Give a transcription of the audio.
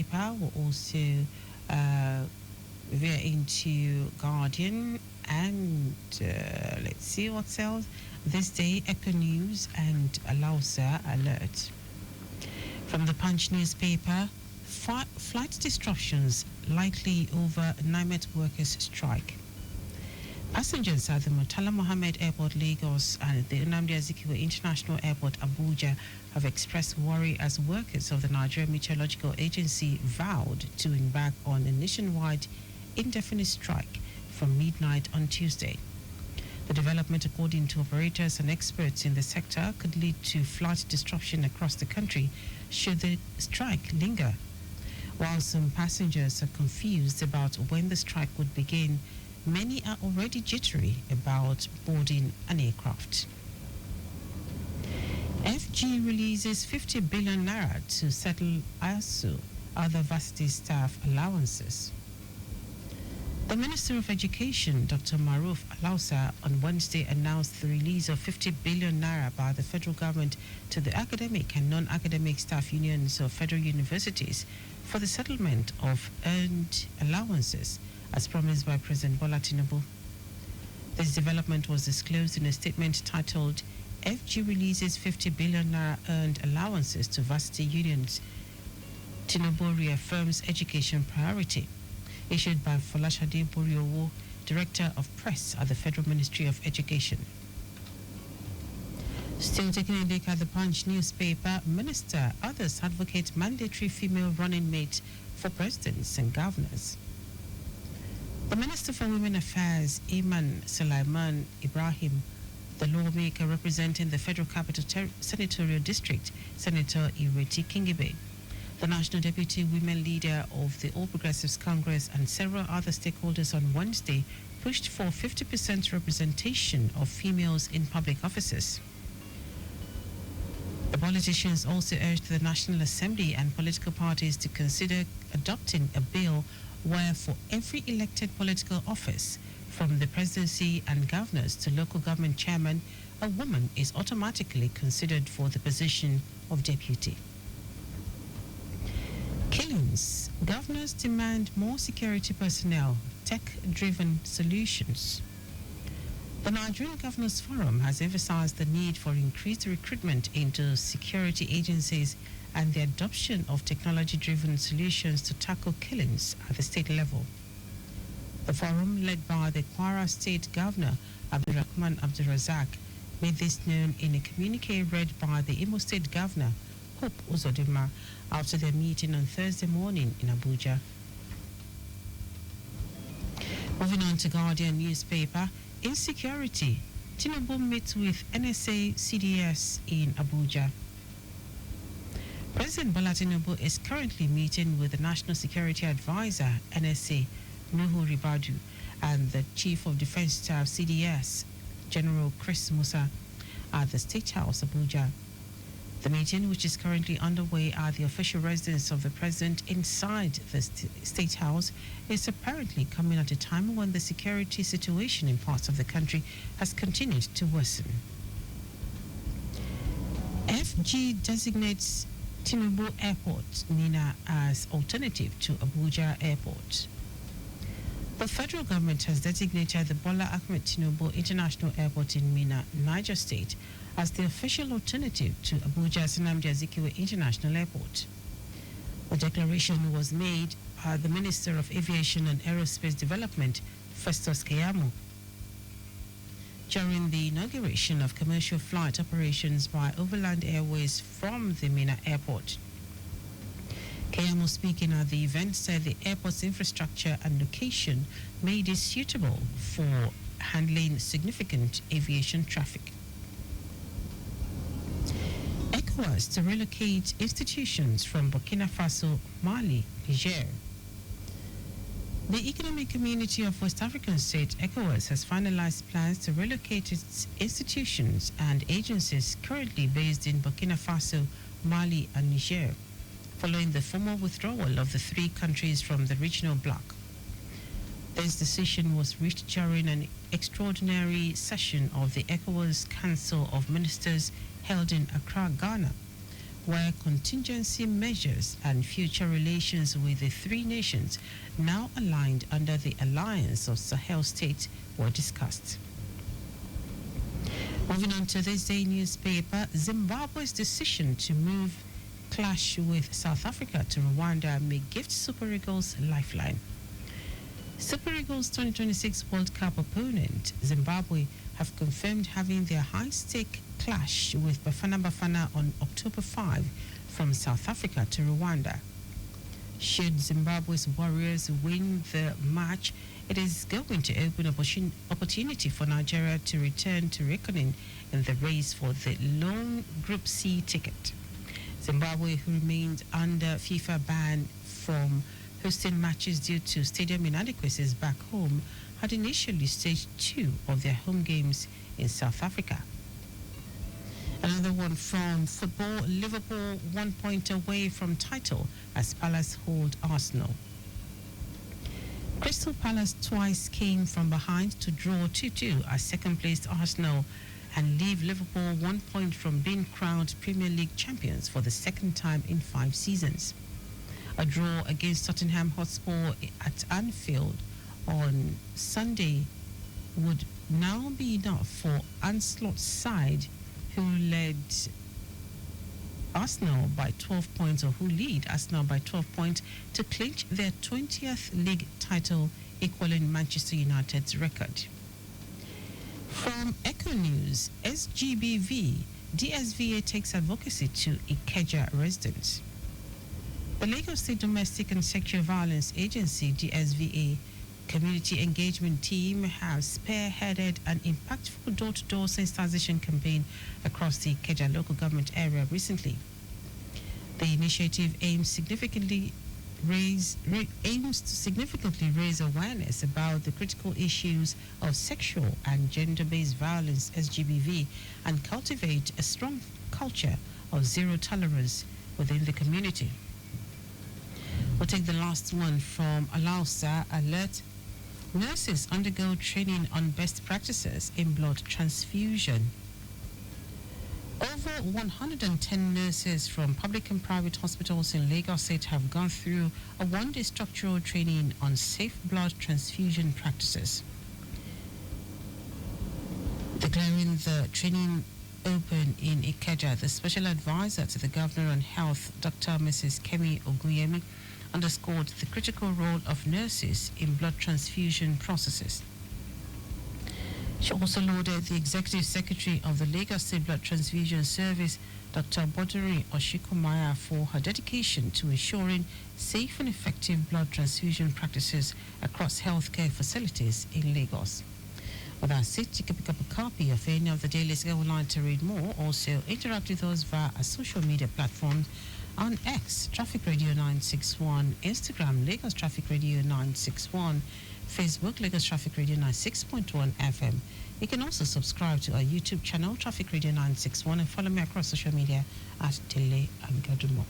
newspaper. We'll also veer into Guardian and let's see what else. This day, Echo News and Lausa Alert. From the Punch newspaper, flight disruptions likely over NIMET workers' strike. Passengers at the Murtala Mohammed Airport, Lagos, and the Nnamdi Azikiwe International Airport, Abuja, have expressed worry as workers of the Nigerian Meteorological Agency vowed to embark on a nationwide indefinite strike from midnight on Tuesday. The development, according to operators and experts in the sector, could lead to flight disruption across the country should the strike linger. While some passengers are confused about when the strike would begin, many are already jittery about boarding an aircraft. FG releases 50 billion naira to settle ASU, other varsity staff allowances. The Minister of Education, Dr. Maruf Alausa, on Wednesday announced the release of 50 billion naira by the federal government to the academic and non-academic staff unions of federal universities for the settlement of earned allowances, as promised by President Bola Tinubu. This development was disclosed in a statement titled, FG releases 50 billion naira earned allowances to varsity unions. Tinubu reaffirms education priority. Issued by Folashade Boriowo, Director of Press at the Federal Ministry of Education. Still taking a look at the Punch newspaper, Minister, others advocate mandatory female running mate for presidents and governors. The Minister for Women Affairs, Iman Sulaiman Ibrahim, the lawmaker representing the Federal Capital Senatorial District, Senator Ireti Kingibe, the National Deputy Women Leader of the All Progressives Congress, and several other stakeholders on Wednesday pushed for 50% representation of females in public offices. The politicians also urged the National Assembly and political parties to consider adopting a bill where for every elected political office, from the presidency and governors to local government chairman, a woman is automatically considered for the position of deputy. Killings. Governors demand more security personnel, tech-driven solutions. The Nigerian Governors Forum has emphasized the need for increased recruitment into security agencies and the adoption of technology-driven solutions to tackle killings at the state level. The forum, led by the Kwara State Governor, Abdurrahman Abdurrazak, made this known in a communique read by the Imo State Governor, Hope Uzodinma, after their meeting on Thursday morning in Abuja. Moving on to Guardian newspaper, insecurity. Tinubu meets with NSA CDS in Abuja. President Bola Tinubu is currently meeting with the National Security Advisor, NSA, Nuhu Ribadu, and the Chief of Defense Staff, CDS, General Chris Musa, at the State House, Abuja. The meeting, which is currently underway at the official residence of the President inside the State House, is apparently coming at a time when the security situation in parts of the country has continued to worsen. FG designates Tinubu Airport, Nina, as alternative to Abuja Airport. The federal government has designated the Bola Ahmed Tinubu International Airport in Minna, Niger State, as the official alternative to Abuja's Nnamdi Azikiwe International Airport. The declaration was made by the Minister of Aviation and Aerospace Development, Festus Keyamo, during the inauguration of commercial flight operations by Overland Airways from the Minna Airport. Keyamo, speaking at the event, said the airport's infrastructure and location made it suitable for handling significant aviation traffic. ECOWAS to relocate institutions from Burkina Faso, Mali, Niger. The Economic Community of West African States, ECOWAS, has finalized plans to relocate its institutions and agencies currently based in Burkina Faso, Mali, and Niger, following the formal withdrawal of the three countries from the regional bloc. This decision was reached during an extraordinary session of the ECOWAS Council of Ministers held in Accra, Ghana, where contingency measures and future relations with the three nations now aligned under the Alliance of Sahel States were discussed. Moving on to this day newspaper, Zimbabwe's decision to move clash with South Africa to Rwanda may gift Super Eagles lifeline. Super Eagles 2026 World Cup opponent, Zimbabwe, have confirmed having their high-stake clash with Bafana Bafana on October 5 from South Africa to Rwanda. Should Zimbabwe's Warriors win the match, it is going to open opportunity for Nigeria to return to reckoning in the race for the lone Group C ticket. Zimbabwe, who remains under FIFA ban from hosting matches due to stadium inadequacies back home, had initially staged 2 of their home games in South Africa. Another one from football, Liverpool 1 point away from title as Palace hold Arsenal. Crystal Palace twice came from behind to draw 2-2 as second-placed Arsenal and leave Liverpool 1 point from being crowned Premier League champions for the second time in 5 seasons. A draw against Tottenham Hotspur at Anfield on Sunday would now be enough for Ancelot's side, who led Arsenal by 12 points, or who lead Arsenal by 12 points, to clinch their 20th league title, equaling Manchester United's record. From Echo News, SGBV, DSVA takes advocacy to Ikeja residents. The Lagos State Domestic and Sexual Violence Agency, DSVA, community engagement team has spearheaded an impactful door-to-door sensitization campaign across the Ikeja local government area recently. The initiative aims to significantly raise awareness about the critical issues of sexual and gender-based violence, SGBV, and cultivate a strong culture of zero tolerance within the community. We'll take the last one from Alausa Alert. Nurses undergo training on best practices in blood transfusion. Over 110 nurses from public and private hospitals in Lagos State have gone through a one-day structural training on safe blood transfusion practices. Declaring the training open in Ikeja, the special advisor to the Governor on Health, Dr. Mrs. Kemi Oguyemi, underscored the critical role of nurses in blood transfusion processes. She also lauded the Executive Secretary of the Lagos State Blood Transfusion Service, Dr. Boduri Oshikumaya, for her dedication to ensuring safe and effective blood transfusion practices across healthcare facilities in Lagos. With that said, you can pick up a copy of any of the dailies online to read more. Also, interact with us via our social media platforms on X, Traffic Radio 961, Instagram, Lagos Traffic Radio 961, Facebook, Lagos Traffic Radio 96.1 FM. You can also subscribe to our YouTube channel, Traffic Radio 961, and follow me across social media at Dele Agadumo.